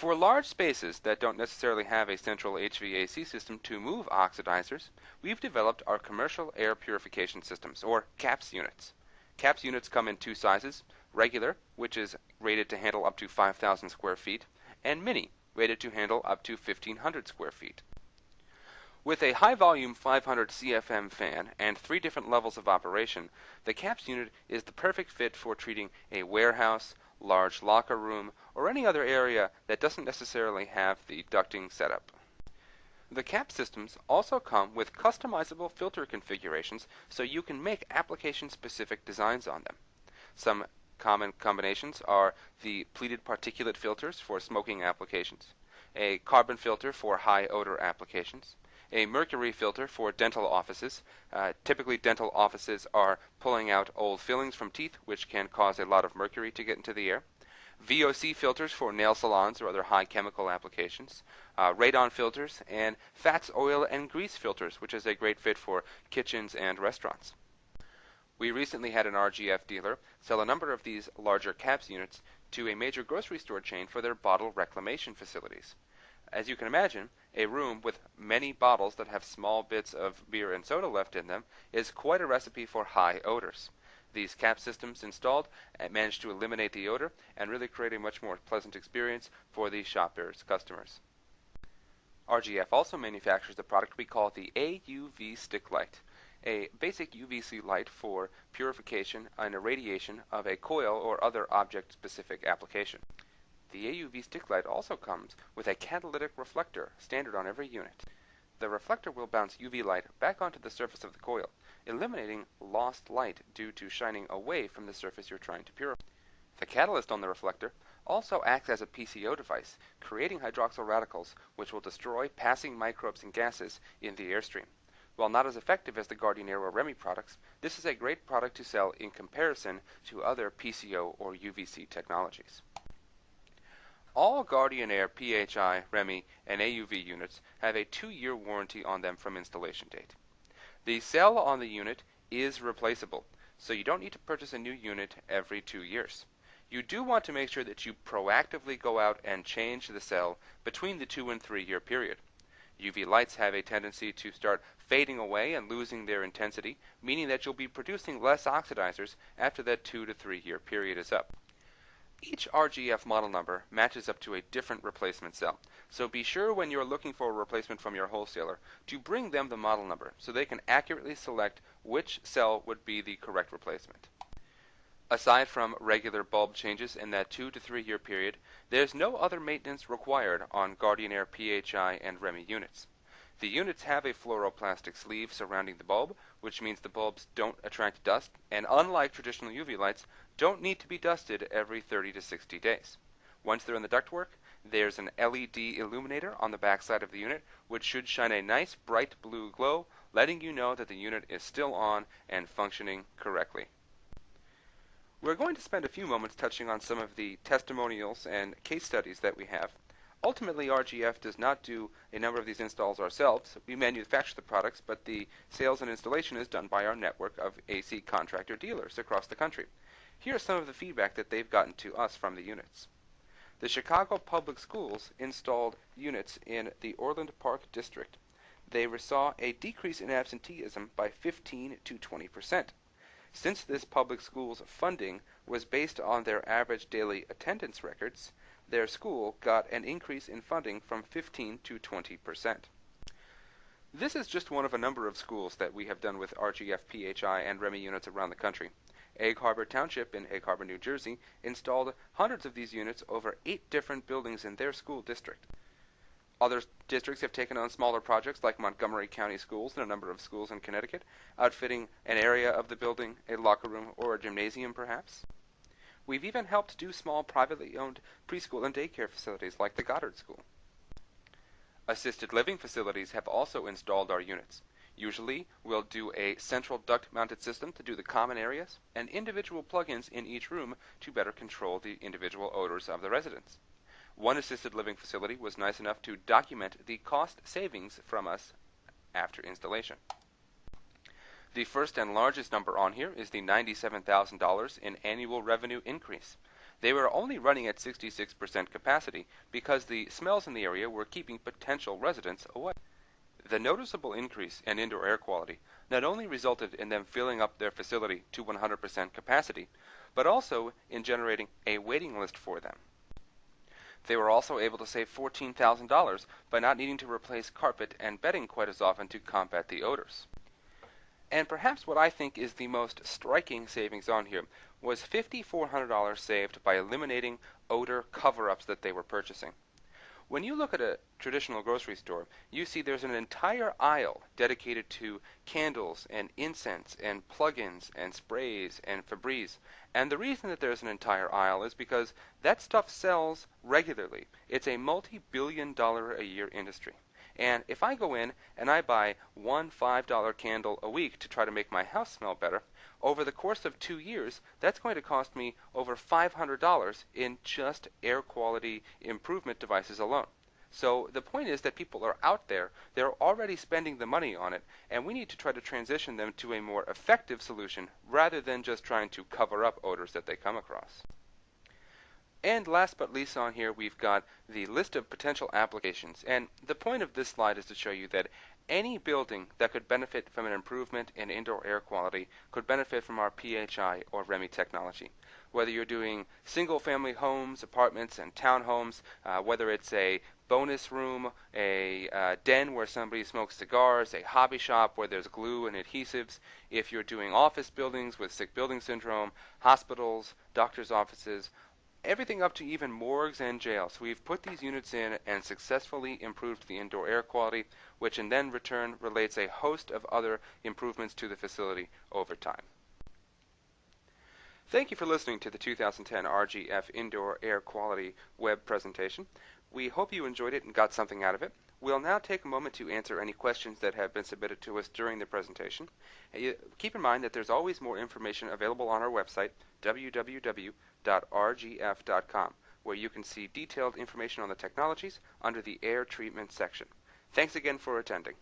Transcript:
For large spaces that don't necessarily have a central HVAC system to move oxidizers, we've developed our commercial air purification systems, or CAPS units. CAPS units come in two sizes: regular, which is rated to handle up to 5,000 square feet, and mini, rated to handle up to 1,500 square feet. With a high-volume 500 CFM fan and 3 different levels of operation, the CAPS unit is the perfect fit for treating a warehouse, large locker room, or any other area that doesn't necessarily have the ducting setup. The CAPS systems also come with customizable filter configurations so you can make application-specific designs on them. Some common combinations are the pleated particulate filters for smoking applications, a carbon filter for high odor applications, a mercury filter for dental offices. Typically, dental offices are pulling out old fillings from teeth, which can cause a lot of mercury to get into the air. VOC filters for nail salons or other high chemical applications. Radon filters, and fats, oil, and grease filters, which is a great fit for kitchens and restaurants. We recently had an RGF dealer sell a number of these larger CAPS units to a major grocery store chain for their bottle reclamation facilities. As you can imagine, a room with many bottles that have small bits of beer and soda left in them is quite a recipe for high odors. These CAPS systems installed managed to eliminate the odor and really create a much more pleasant experience for the shopper's customers. RGF also manufactures the product we call the AUV stick light, a basic UVC light for purification and irradiation of a coil or other object-specific application. The AUV stick light also comes with a catalytic reflector standard on every unit. The reflector will bounce UV light back onto the surface of the coil, eliminating lost light due to shining away from the surface you're trying to purify. The catalyst on the reflector also acts as a PCO device, creating hydroxyl radicals which will destroy passing microbes and gases in the airstream. While not as effective as the Guardian Air or REMI products, this is a great product to sell in comparison to other PCO or UVC technologies. All Guardian Air PHI, REMI, and AUV units have a 2-year warranty on them from installation date. The cell on the unit is replaceable, so you don't need to purchase a new unit every 2 years. You do want to make sure that you proactively go out and change the cell between the 2 and 3 year period. UV lights have a tendency to start fading away and losing their intensity, meaning that you'll be producing less oxidizers after that 2 to 3 year period is up. Each RGF model number matches up to a different replacement cell, so be sure when you're looking for a replacement from your wholesaler to bring them the model number so they can accurately select which cell would be the correct replacement. Aside from regular bulb changes in that 2 to 3 year period, there's no other maintenance required on Guardian Air PHI and REMI units. The units have a fluoroplastic sleeve surrounding the bulb, which means the bulbs don't attract dust, and unlike traditional UV lights, don't need to be dusted every 30 to 60 days. Once they're in the ductwork, there's an LED illuminator on the back side of the unit, which should shine a nice bright blue glow, letting you know that the unit is still on and functioning correctly. We're going to spend a few moments touching on some of the testimonials and case studies that we have. Ultimately, RGF does not do a number of these installs ourselves. We manufacture the products, but the sales and installation is done by our network of AC contractor dealers across the country. Here are some of the feedback that they've gotten to us from the units. The Chicago Public Schools installed units in the Orland Park District. They saw a decrease in absenteeism by 15 to 20%. Since this public school's funding was based on their average daily attendance records, their school got an increase in funding from 15 to 20%. This is just one of a number of schools that we have done with RGF PHI and REMI units around the country. Egg Harbor Township in Egg Harbor, New Jersey installed hundreds of these units over 8 different buildings in their school district. Other districts have taken on smaller projects like Montgomery County Schools and a number of schools in Connecticut, outfitting an area of the building, a locker room, or a gymnasium perhaps. We've even helped do small privately owned preschool and daycare facilities like the Goddard School. Assisted living facilities have also installed our units. Usually, we'll do a central duct-mounted system to do the common areas, and individual plug-ins in each room to better control the individual odors of the residents. One assisted living facility was nice enough to document the cost savings from us after installation. The first and largest number on here is the $97,000 in annual revenue increase. They were only running at 66% capacity because the smells in the area were keeping potential residents away. The noticeable increase in indoor air quality not only resulted in them filling up their facility to 100% capacity, but also in generating a waiting list for them. They were also able to save $14,000 by not needing to replace carpet and bedding quite as often to combat the odors. And perhaps what I think is the most striking savings on here was $5,400 saved by eliminating odor cover-ups that they were purchasing. When you look at a traditional grocery store, you see there's an entire aisle dedicated to candles and incense and plug-ins and sprays and Febreze. And the reason that there's an entire aisle is because that stuff sells regularly. It's a multi-billion-dollar a year industry. And if I go in and I buy one $5 candle a week to try to make my house smell better, over the course of 2 years, that's going to cost me over $500 in just air quality improvement devices alone. So the point is that people are out there, they're already spending the money on it, and we need to try to transition them to a more effective solution rather than just trying to cover up odors that they come across. And last but least on here, we've got the list of potential applications. And the point of this slide is to show you that any building that could benefit from an improvement in indoor air quality could benefit from our PHI or REMI technology. Whether you're doing single-family homes, apartments, and townhomes, whether it's a bonus room, a den where somebody smokes cigars, a hobby shop where there's glue and adhesives, if you're doing office buildings with sick building syndrome, hospitals, doctors' offices, everything up to even morgues and jails. We've put these units in and successfully improved the indoor air quality, which in then return relates a host of other improvements to the facility over time. Thank you for listening to the 2010 RGF Indoor Air Quality web presentation. We hope you enjoyed it and got something out of it. We'll now take a moment to answer any questions that have been submitted to us during the presentation. Keep in mind that there's always more information available on our website, www.rgf.com, where you can see detailed information on the technologies under the air treatment section. Thanks again for attending.